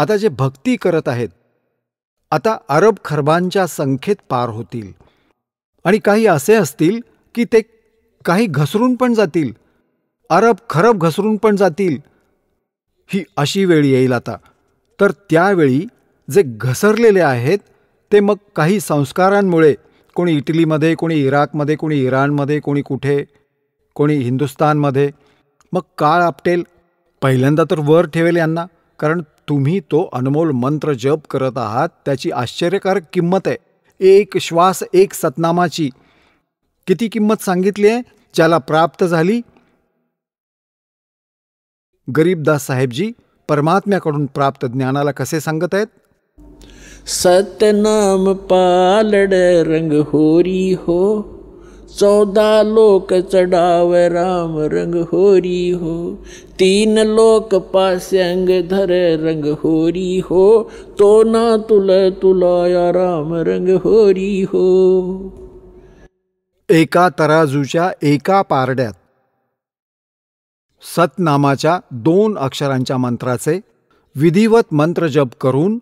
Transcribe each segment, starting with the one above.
आता जे भक्ती करत आहेत, आता अरब खरबांच्या संख्येत पार होतील. आणि काही असे असतील की ते काही घसरून पण जातील, अरब खरब घसरून पण जातील. ही अशी वेळ येईल आता. तर त्यावेळी जे घसरलेले आहेत ते मग काही संस्कारांमुळे, कोणी इटलीमध्ये, कोणी इराकमध्ये, कोणी इराणमध्ये, कोणी कुठे, कोणी हिंदुस्थानमध्ये, मग काळ आपटेल. पहिल्यांदा तर वर ठेवेल यांना, कारण तुम्ही तो अनमोल मंत्र जप करत आहात. त्याची आश्चर्यकारक किंमत आहे. एक श्वास एक सतनामाची किती किंमत सांगितली आहे ज्याला प्राप्त झाली. गरीबदास साहेबजी परमात्म्याकडून प्राप्त ज्ञानाला कसे सांगत आहेत? सतनाम पालड रंग होरी हो, 14 लोक चढाव राम रंग होरी हो, 3 लोक पास्यंग धर रंग होरी हो, तो ना तुलाया राम रंग होरी हो. एका तराजूच्या एका पारड्यात सतनामाच्या 2 अक्षरांच्या मंत्राचे विधिवत मंत्र जप करून,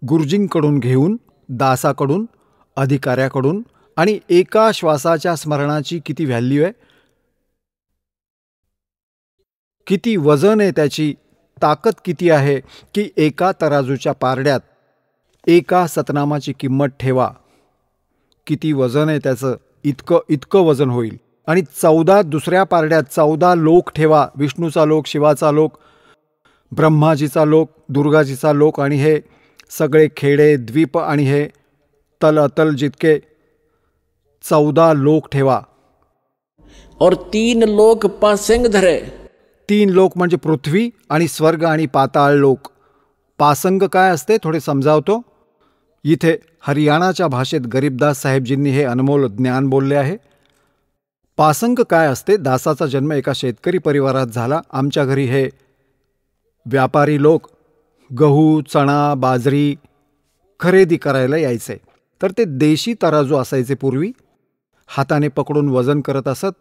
गुरुजींकडून घेऊन, दासाकडून, अधिकाऱ्याकडून, आणि एका श्वासाच्या स्मरणाची किती व्हॅल्यू आहे, किती वजन आहे, त्याची ताकद किती आहे, की एका तराजूच्या पारड्यात एका सतनामाची किंमत ठेवा. किती वजन आहे त्याचं, इतकं वजन होईल. आणि 14 दुसऱ्या पारड्यात 14 लोक ठेवा. विष्णूचा लोक, शिवाचा लोक, ब्रह्माजीचा लोक, दुर्गाजीचा लोक, आणि हे सगळे खेडे द्वीप आणि हे तल अतल जितके 14 लोक ठेवा. और 3 लोक पासंग धरे. 3 लोक म्हणजे पृथ्वी आणि स्वर्ग आणि पाताळ लोक. पासंग काय असते थोडे समजावतो. इथे हरियाणाच्या भाषेत गरीबदास साहेबजींनी हे अनमोल ज्ञान बोलले आहे. पासंग काय असते? दासाचा जन्म एका शेतकरी परिवारात झाला. आमच्या घरी हे व्यापारी लोक गहू, चणा, बाजरी खरेदी करायला यायचे. तर ते देशी तराजू असायचे पूर्वी. हाताने पकडून वजन करत असत.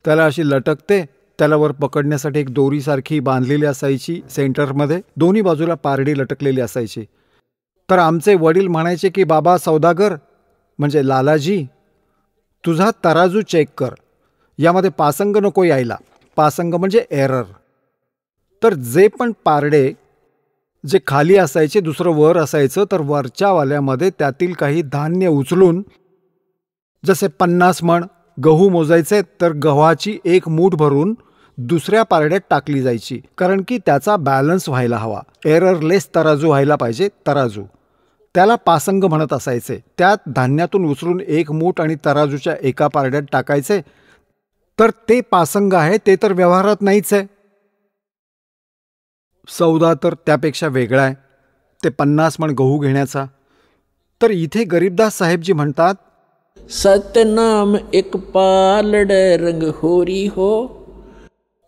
त्याला अशी लटकते, त्याला वर पकडण्यासाठी एक दोरीसारखी बांधलेली असायची सेंटरमध्ये, दोन्ही बाजूला पारडी लटकलेली असायची. तर आमचे वडील म्हणायचे की बाबा सौदागर म्हणजे लालाजी, तुझा तराजू चेक कर, यामध्ये पासंग नको यायला. पासंग म्हणजे एरर. तर जे पण पारडे जे खाली असायचे, दुसरं वर असायचं, तर वरच्या वाल्यामध्ये त्यातील काही धान्य उचलून, जसे 50 मण गहू मोजायचे, तर गव्हाची 1 मूठ भरून दुसऱ्या पारड्यात टाकली जायची. कारण की त्याचा बॅलन्स व्हायला हवा, एररलेस तराजू व्हायला पाहिजे. तराजू त्याला पासंग म्हणत असायचे. त्यात धान्यातून उचलून 1 मूठ आणि तराजूच्या एका पारड्यात टाकायचे. तर ते पासंग आहे, ते तर व्यवहारात नाहीच आहे. सौदा तर त्यापेक्षा वेगळा आहे, ते 50 मण गहू घेण्याचा. तर इथे गरीबदास साहेबजी म्हणतात, सतनाम एक पालड रंग होरी हो,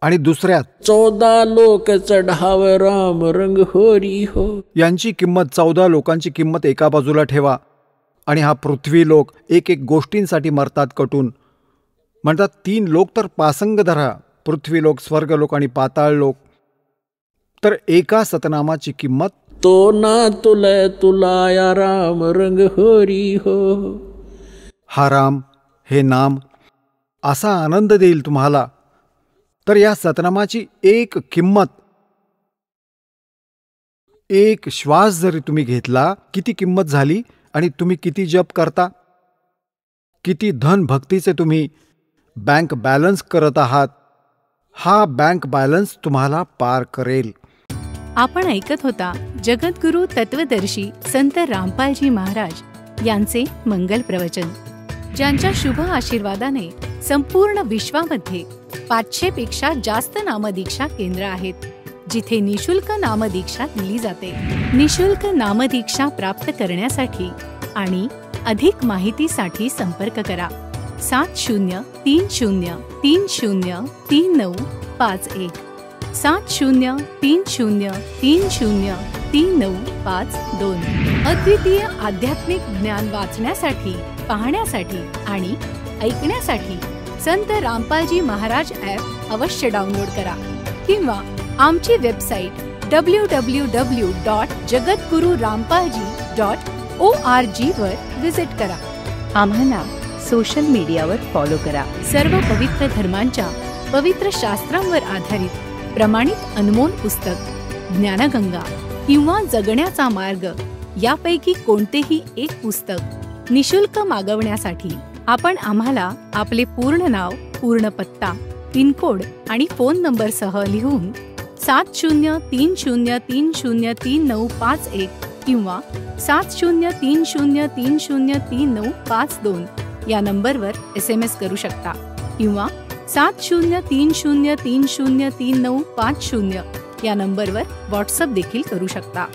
आणि दुसऱ्यात 14 लोक चढाव राम रंग होरी हो. यांची किंमत, 14 लोकांची किंमत एका बाजूला ठेवा. आणि हा पृथ्वी लोक एक गोष्टींसाठी मरतात कटून. म्हणतात 3 लोक तर पासंग धरा, पृथ्वी लोक, स्वर्ग लोक आणि पाताळ लोक. तर एका सतनामाची किंमत, तो ना तुलाया राम रंग होरी हो. हा राम, हे नाम असा आनंद देईल तुम्हाला. तर या सतनामाची एक किंमत, एक श्वास जरी तुम्ही घेतला, किती किंमत झाली. आणि तुम्ही किती जप करता, किती धन भक्तीचे तुम्ही बँक बॅलन्स करत आहात, हा बँक बॅलन्स तुम्हाला पार करेल. आपण ऐकत होता जगद्गुरु तत्वदर्शी संत रामपालजी महाराज यांचे मंगल प्रवचन, ज्यांच्या शुभ आशीर्वादाने संपूर्ण विश्वामध्ये 500 पेक्षा जास्त नामदीक्षा केंद्र आहेत, जिथे निशुल्क नामदीक्षा दिली जाते. निशुल्क नामदीक्षा प्राप्त करण्यासाठी आणि अधिक माहितीसाठी संपर्क करा 7030303951 7030303952. अद्वितीय आध्यात्मिक ज्ञान वाचण्यासाठी, पाहण्यासाठी आणि ऐकण्यासाठी संत रामपालजी महाराज ॲप अवश्य डाउनलोड करा किंवा आमची वेबसाईट www.jagatgururampalji.org वर विजिट करा. आम्हाला सोशल मीडियावर फॉलो करा. सर्व पवित्र धर्मांच्या पवित्र शास्त्रांवर आधारित प्रमाणित अनमोल पुस्तक ज्ञानगंगा किंवा जगण्याचा मार्ग यापैकी कोणतेही एक पुस्तक निशुल्क मागवण्यासाठी आपण आम्हाला आपले पूर्ण नाव, पूर्ण पत्ता, पिनकोड आणि फोन नंबरसह लिहून 7030303951 किंवा 7030303952 या नंबरवर SMS करू शकता किंवा 7030303950 या नंबरवर व्हॉट्सअप देखील करू शकता.